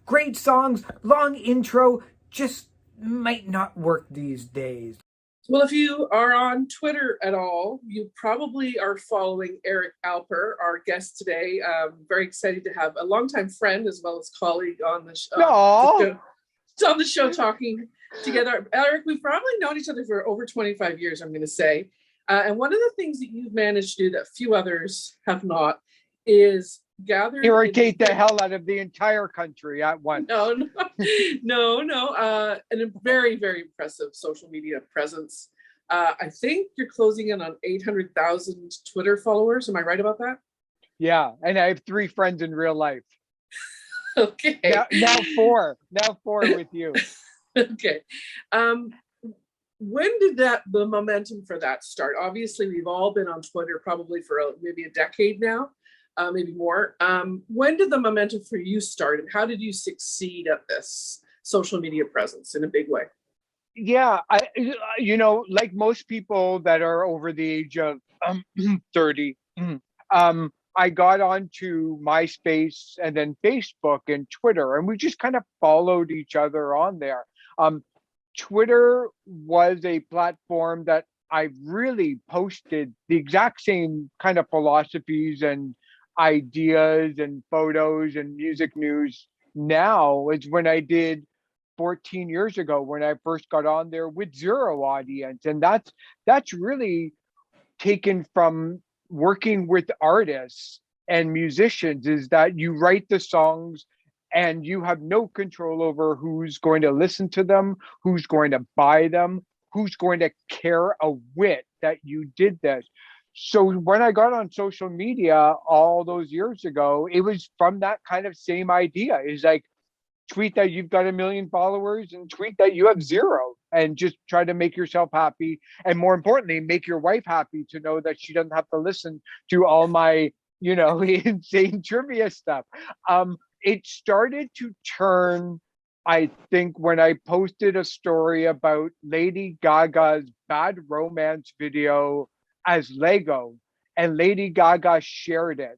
great songs, long intro, just might not work these days. Well, if you are on Twitter at all, you probably are following ERIC ALPER, our guest today. Very excited to have a longtime friend as well as colleague on the show talking together. ERIC, we've probably known each other for over 25 years, I'm going to say. And one of the things that you've managed to do that few others have not is gather... Irritate the hell out of the entire country at once. No. And a very, very impressive social media presence. I think you're closing in on 800,000 Twitter followers. Am I right about that? Yeah, and I have 3 friends in real life. Okay. Now 4 with you. Okay. When did the momentum for that start? Obviously, we've all been on Twitter probably for maybe a decade now, maybe more. When did the momentum for you start, and how did you succeed at this social media presence in a big way? Yeah, like most people that are over the age of 30, I got onto MySpace and then Facebook and Twitter, and we just kind of followed each other on there. Twitter was a platform that I really posted the exact same kind of philosophies and ideas and photos and music news now as when I did 14 years ago when I first got on there with 0 audience. And that's really taken from working with artists and musicians, is that you write the songs and you have no control over who's going to listen to them, who's going to buy them, who's going to care a whit that you did this. So when I got on social media all those years ago, it was from that kind of same idea. Is like, tweet that you've got 1 million followers and tweet that you have 0, and just try to make yourself happy. And more importantly, make your wife happy to know that she doesn't have to listen to all my, insane trivia stuff. It started to turn, I think, when I posted a story about Lady Gaga's Bad Romance video as Lego, and Lady Gaga shared it.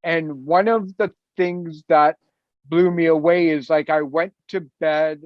And one of the things that blew me away is, like, I went to bed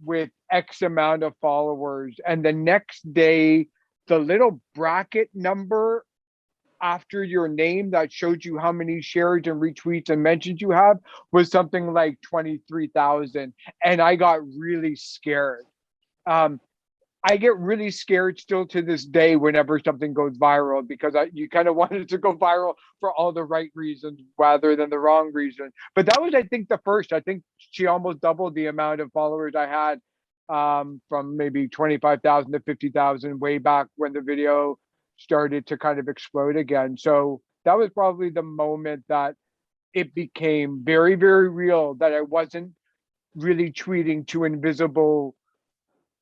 with X amount of followers, and the next day, the little bracket number after your name that showed you how many shares and retweets and mentions you have was something like 23,000. And I got really scared. I get really scared still to this day whenever something goes viral, because you kind of want it to go viral for all the right reasons rather than the wrong reason. But that was, I think, the first. I think she almost doubled the amount of followers I had, from maybe 25,000 to 50,000 way back when the video started to kind of explode again. So that was probably the moment that it became very, very real, that I wasn't really tweeting to invisible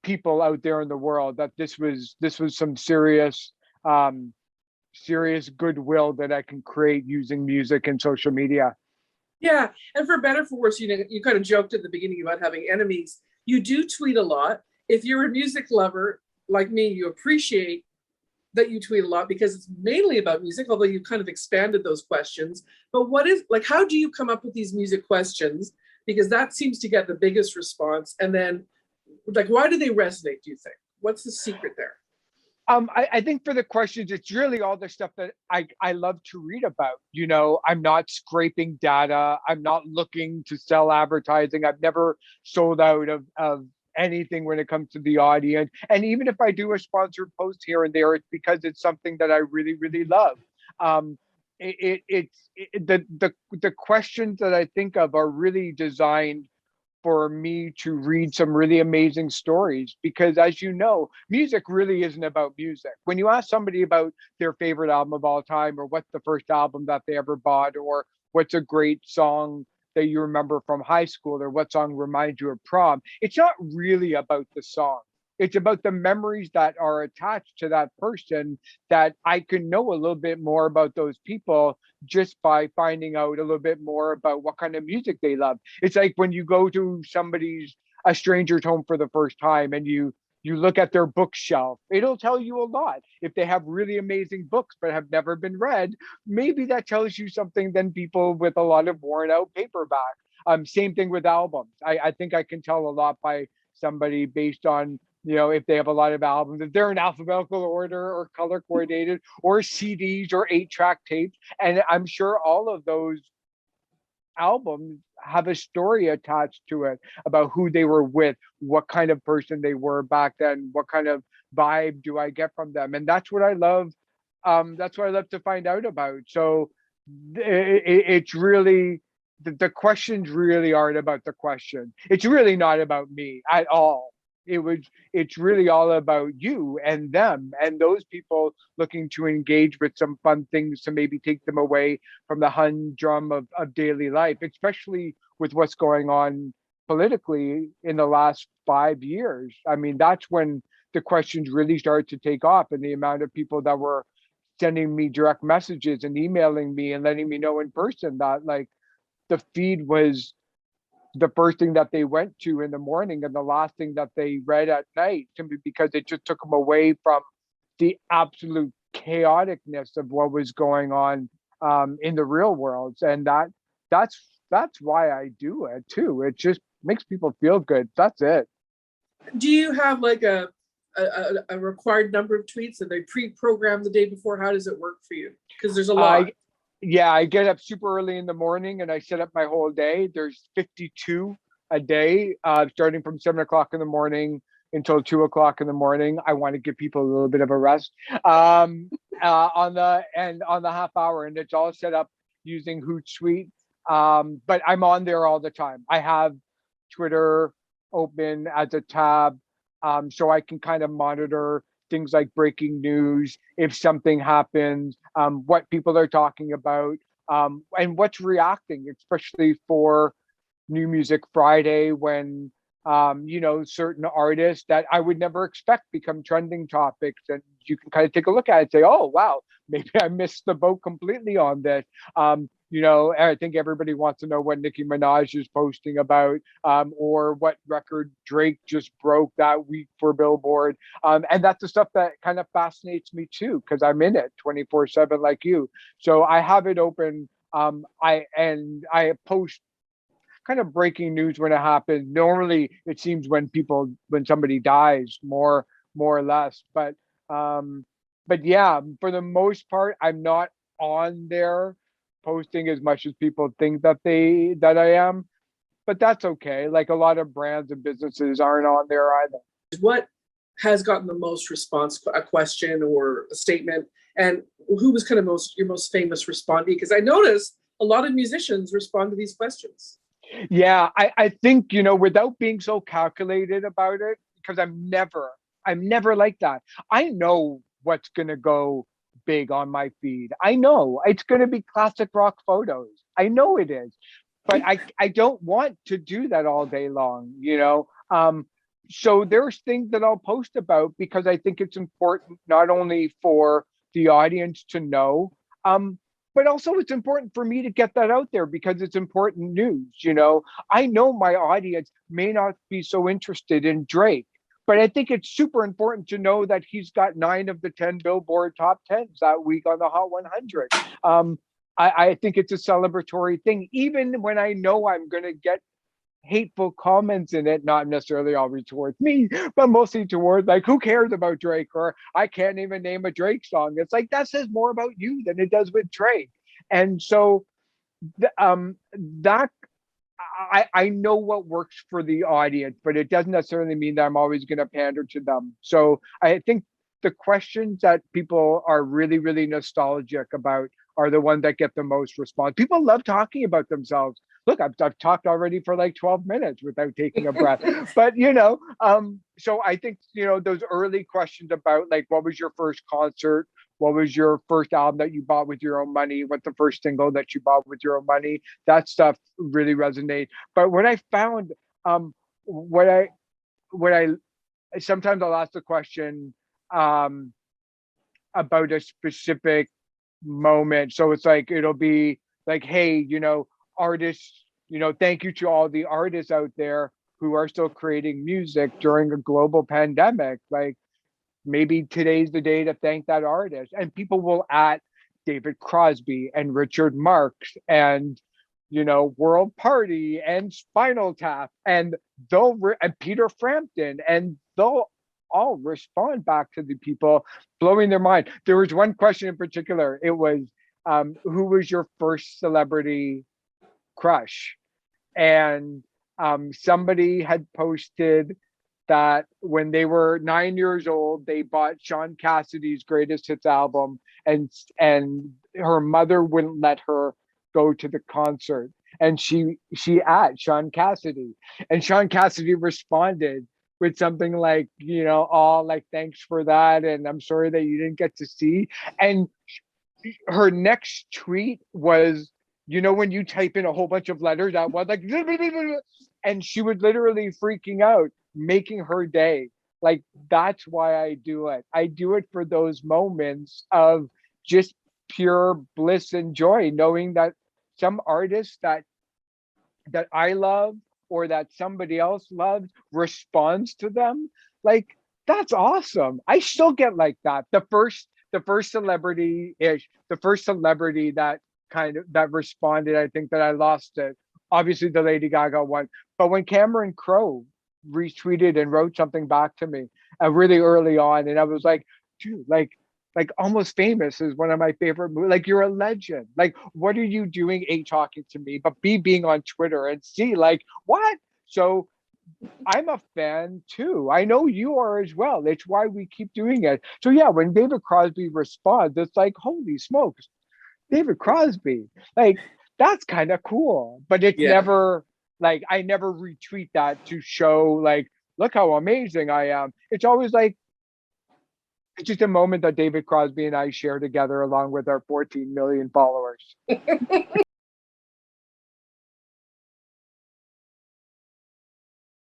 people out there in the world, that this was some serious goodwill that I can create using music and social media. Yeah, and for better for worse, you kind of joked at the beginning about having enemies. You do tweet a lot. If you're a music lover like me, you appreciate that you tweet a lot because it's mainly about music, although you kind of expanded those questions. But how do you come up with these music questions? Because that seems to get the biggest response. And then, why do they resonate, do you think? What's the secret there? I think for the questions, it's really all the stuff that I love to read about. I'm not scraping data. I'm not looking to sell advertising. I've never sold out of anything when it comes to the audience. And even if I do a sponsored post here and there, it's because it's something that I really, really love. The questions that I think of are really designed for me to read some really amazing stories, because, as you know, music really isn't about music. When you ask somebody about their favorite album of all time, or what's the first album that they ever bought, or what's a great song that you remember from high school, or what song reminds you of prom, it's not really about the song. It's about the memories that are attached to that person, that I can know a little bit more about those people just by finding out a little bit more about what kind of music they love. It's like when you go to a stranger's home for the first time, and you look at their bookshelf, it'll tell you a lot. If they have really amazing books but have never been read, maybe that tells you something than people with a lot of worn out paperback. Same thing with albums. I think I can tell a lot by somebody based on, if they have a lot of albums, if they're in alphabetical order or color coordinated or CDs or 8-track tapes. And I'm sure all of those albums have a story attached to it about who they were with, what kind of person they were back then, what kind of vibe do I get from them. And that's what I love. That's what I love to find out about. So it's really, the questions really aren't about the question. It's really not about me at all. It's really all about you and them and those people looking to engage with some fun things to maybe take them away from the humdrum of daily life, especially with what's going on politically in the last 5 years. I mean, that's when the questions really started to take off, and the amount of people that were sending me direct messages and emailing me and letting me know in person that, like, the feed was the first thing that they went to in the morning and the last thing that they read at night, simply because it just took them away from the absolute chaoticness of what was going on in the real world. And that's why I do it too. It just makes people feel good. That's it. Do you have like a required number of tweets that they pre-program the day before? How does it work for you? Because there's a lot. Yeah, I get up super early in the morning and I set up my whole day. There's 52 a day, starting from 7 o'clock in the morning until 2 o'clock in the morning. I want to give people a little bit of a rest on the half hour, and it's all set up using Hootsuite. But I'm on there all the time. I have Twitter open as a tab, so I can kind of monitor things like breaking news, if something happens, what people are talking about, and what's reacting, especially for New Music Friday, when certain artists that I would never expect become trending topics, and you can kind of take a look at it and say, oh wow, maybe I missed the boat completely on this. I think everybody wants to know what Nicki Minaj is posting about, or what record Drake just broke that week for Billboard. And that's the stuff that kind of fascinates me too, because I'm in it 24/7 like you. So I have it open. I post kind of breaking news when it happens. Normally it seems when somebody dies, more or less. But yeah, for the most part, I'm not on there posting as much as people think that I am, but that's okay. Like, a lot of brands and businesses aren't on there either. What has gotten the most response, a question or a statement, and who was kind of your most famous respondee? Because I noticed a lot of musicians respond to these questions. Yeah, I think, without being so calculated about it, because I'm never like that. I know what's going to go big on my feed. I know it's going to be classic rock photos. I know it is, but I don't want to do that all day long, so there's things that I'll post about because I think it's important, not only for the audience to know, but also it's important for me to get that out there because it's important news. I know my audience may not be so interested in Drake, but I think it's super important to know that he's got 9 of the 10 Billboard top 10s that week on the Hot 100. I think it's a celebratory thing, even when I know I'm going to get hateful comments in it, not necessarily always towards me, but mostly towards, like, who cares about Drake, or I can't even name a Drake song. It's like, that says more about you than it does with Drake. And so that I know what works for the audience, but it doesn't necessarily mean that I'm always going to pander to them. So I think the questions that people are really, really nostalgic about are the ones that get the most response. People love talking about themselves. Look, I've talked already for like 12 minutes without taking a breath. But, so I think, those early questions about, like, what was your first concert? What was your first album that you bought with your own money? What's the first single that you bought with your own money? That stuff really resonates. But when I found, what I sometimes I'll ask the question about a specific moment. So it's like, it'll be like, hey, artists, thank you to all the artists out there who are still creating music during a global pandemic. Like, maybe today's the day to thank that artist. And people will at David Crosby and Richard Marx and World Party and Spinal Tap, and and Peter Frampton, and they'll all respond back to the people, blowing their mind. There was one question in particular. It was, who was your first celebrity crush? And somebody had posted that when they were 9 years old, they bought Sean Cassidy's greatest hits album, and her mother wouldn't let her go to the concert, and she asked Sean Cassidy, and Sean Cassidy responded with something like, oh, like, thanks for that, and I'm sorry that you didn't get to see. And her next tweet was, when you type in a whole bunch of letters at once, like, and she was literally freaking out, making her day. Like, that's why I do it. I do it for those moments of just pure bliss and joy, knowing that some artist that I love or that somebody else loves responds to them. Like, that's awesome. I still get like that. The first celebrity that that responded, I think that I lost it. Obviously the Lady Gaga one. But when Cameron Crowe retweeted and wrote something back to me really early on, and I was like, dude, like Almost Famous is one of my favorite movies. Like, you're a legend. Like, what are you doing? A, talking to me, but B, being on Twitter, and C, like, what? So I'm a fan too. I know you are as well. It's why we keep doing it. So yeah, when David Crosby responds, it's like, holy smokes, David Crosby. Like, that's kind of cool. But it's never like, I never retweet that to show like, look how amazing I am. It's always like, it's just a moment that David Crosby and I share together along with our 14 million followers.